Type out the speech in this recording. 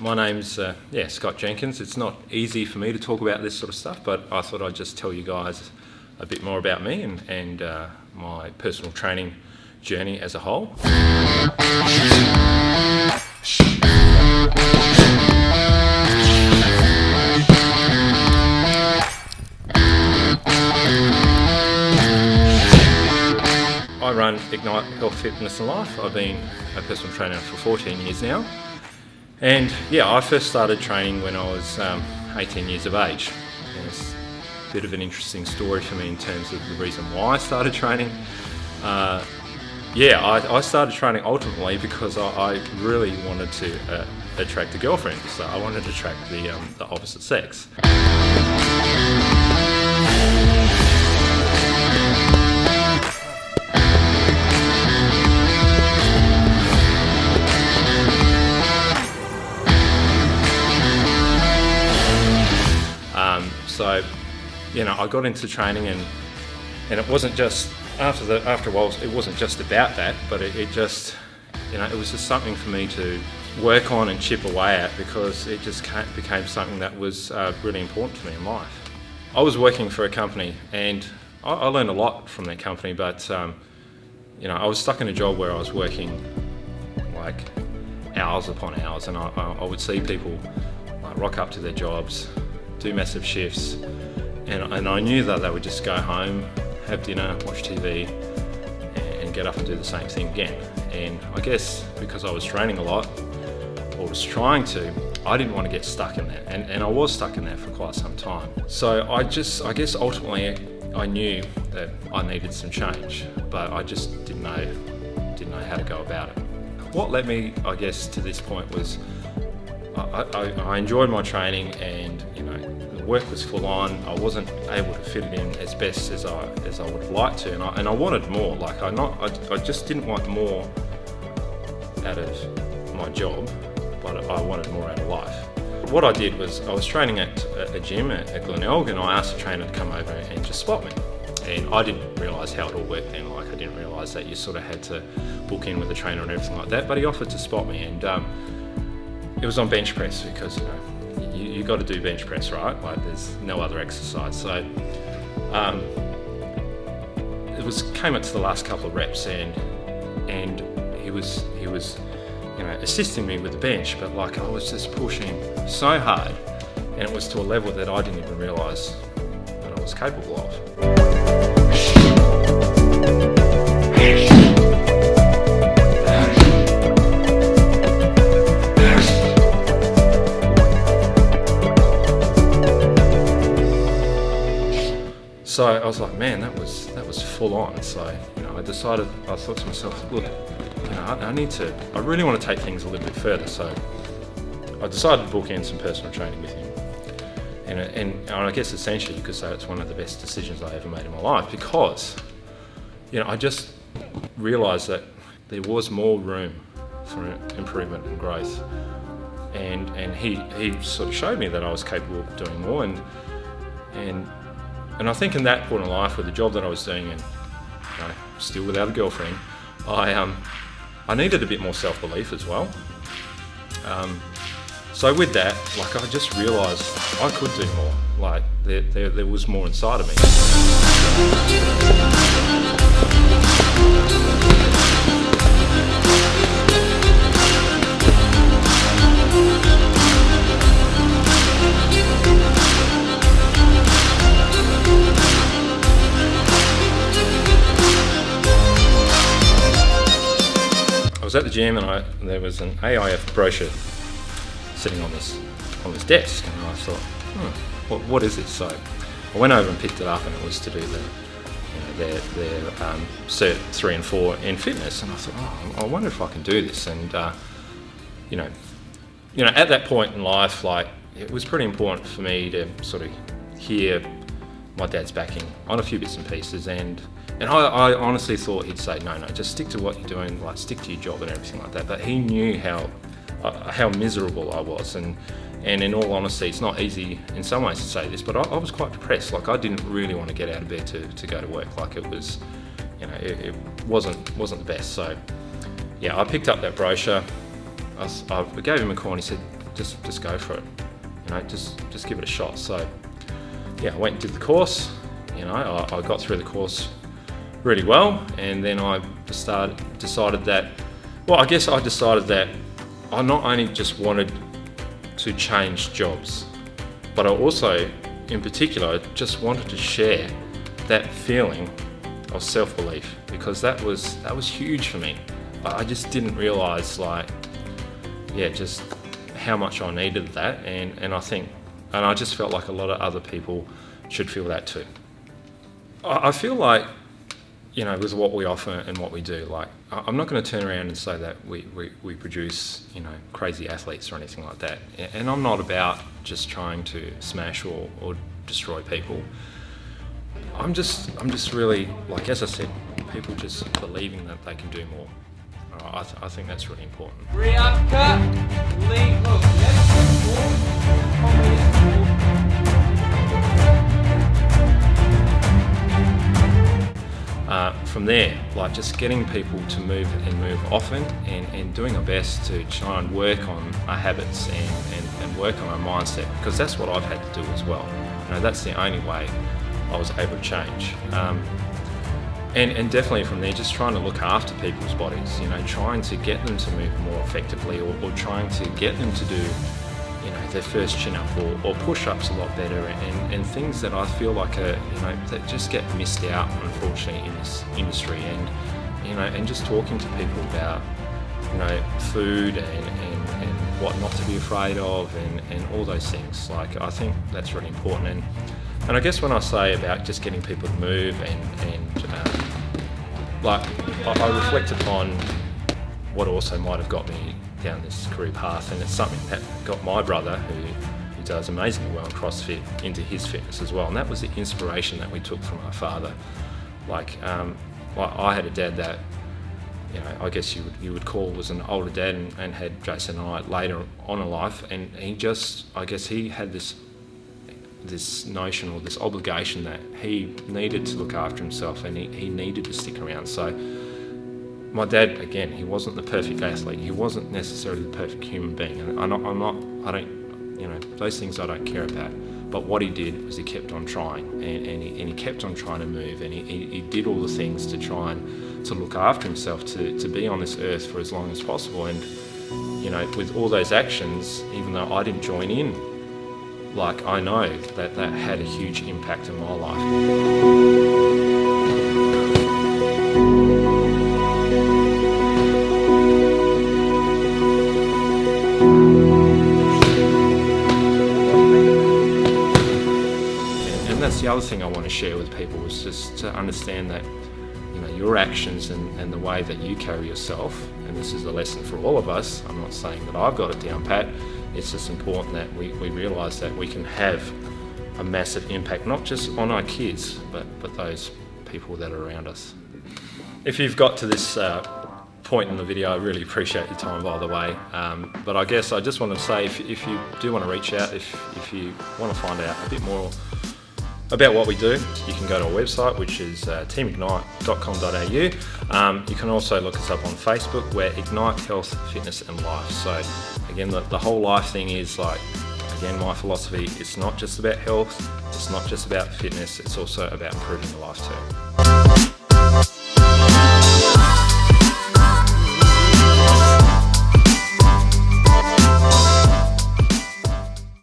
My name's Scott Jenkins. It's not easy for me to talk about this sort of stuff, but I thought I'd just tell you guys a bit more about me and my personal training journey as a whole. I run Ignite Health, Fitness and Life. I've been a personal trainer for 14 years now. And I first started training when I was 18 years of age. And it's a bit of an interesting story for me in terms of the reason why I started training. I started training ultimately because I really wanted to attract a girlfriend. So I wanted to attract the opposite sex. I got into training and it wasn't just after a while. It wasn't just about that, but it was just something for me to work on and chip away at because it just became something that was really important to me in life. I was working for a company and I learned a lot from that company, but I was stuck in a job where I was working like hours upon hours, and I would see people rock up to their jobs, do massive shifts, and I knew that they would just go home, have dinner, watch TV, and get up and do the same thing again. And I guess because I was training a lot, or was trying to, I didn't want to get stuck in that, and I was stuck in that for quite some time. So I guess ultimately I knew that I needed some change, but I just didn't know how to go about it. What led me, I guess, to this point was I enjoyed my training, and the work was full on. I wasn't able to fit it in as best as I would have liked to, and I wanted more. I just didn't want more out of my job, but I wanted more out of life. What I did was I was training at a gym at Glenelg, and I asked the trainer to come over and just spot me. And I didn't realise how it all worked then. I didn't realise that you sort of had to book in with a trainer and everything like that. But he offered to spot me, and it was on bench press because you got to do bench press, right? There's no other exercise. So it came up to the last couple of reps, and he was assisting me with the bench, but I was just pushing so hard, and it was to a level that I didn't even realise that I was capable of. So I was like, man, that was full on. So I thought to myself, look, I really want to take things a little bit further. So I decided to book in some personal training with him. And I guess essentially you could say it's one of the best decisions I ever made in my life, because I just realised that there was more room for improvement and growth. And he sort of showed me that I was capable of doing more, and I think in that point in life, with the job that I was doing, and still without a girlfriend, I needed a bit more self-belief as well. So with that, I just realised I could do more. There was more inside of me. I was at the gym, and there was an AIF brochure sitting on this desk, and I thought, what is this? So I went over and picked it up, and it was to do their Cert 3 and 4 in fitness, and I thought, I wonder if I can do this. And at that point in life, it was pretty important for me to sort of hear my dad's backing on a few bits and pieces, and I honestly thought he'd say, no, just stick to what you're doing, stick to your job and everything like that. But he knew how miserable I was, and in all honesty, it's not easy in some ways to say this, but I was quite depressed. I didn't really want to get out of bed to go to work. It was, it wasn't the best. So I picked up that brochure. I gave him a call, and he said, just go for it. You know, just give it a shot. So yeah, I went and did the course. You know, I got through the course really well, and then I decided that, well, I guess I decided that I not only just wanted to change jobs, but I also, in particular, just wanted to share that feeling of self-belief, because that was huge for me. I just didn't realise, like, yeah, just how much I needed that, and I just felt like a lot of other people should feel that too. I feel like, you know, with what we offer and what we do, like, I'm not going to turn around and say that we produce, you know, crazy athletes or anything like that. And I'm not about just trying to smash or destroy people. I'm just really, like, as I said, people just believing that they can do more. I think that's really important. Re-up-cut, lean hook. From there, like, just getting people to move and move often, and doing our best to try and work on our habits and work on our mindset, because that's what I've had to do as well. You know, that's the only way I was able to change. And definitely from there, just trying to look after people's bodies, you know, trying to get them to move more effectively, or trying to get them to do, you know, their first chin-up or push-ups a lot better, and things that I feel like are, you know, that just get missed out, unfortunately, in this industry. And, you know, and just talking to people about, you know, food and what not to be afraid of, and all those things. Like, I think that's really important. And I guess when I say about just getting people to move like, I reflect upon what also might have got me down this career path, and it's something that got my brother, who does amazingly well in CrossFit, into his fitness as well. And that was the inspiration that we took from our father. Like I had a dad that, you know, I guess you would call was an older dad, and had Jason and I later on in life, and he just, I guess he had this notion or this obligation that he needed to look after himself, and he needed to stick around. So my dad, again, he wasn't the perfect athlete, he wasn't necessarily the perfect human being, and I don't, you know, those things I don't care about. But what he did was he kept on trying, and he kept on trying to move, and he did all the things to try and to look after himself, to be on this earth for as long as possible. And, you know, with all those actions, even though I didn't join in, like, I know that had a huge impact on my life. And that's the other thing I want to share with people, is just to understand that, you know, your actions and the way that you carry yourself, and this is a lesson for all of us. I'm not saying that I've got it down pat. It's just important that we realise that we can have a massive impact, not just on our kids, but those people that are around us. If you've got to this point in the video, I really appreciate your time, by the way. But I guess I just want to say, if you do want to reach out, if you want to find out a bit more about what we do, you can go to our website, which is teamignite.com.au. You can also look us up on Facebook. We're Ignite Health, Fitness and Life. So again, the whole life thing is, like, again, my philosophy, it's not just about health, it's not just about fitness, it's also about improving your life too.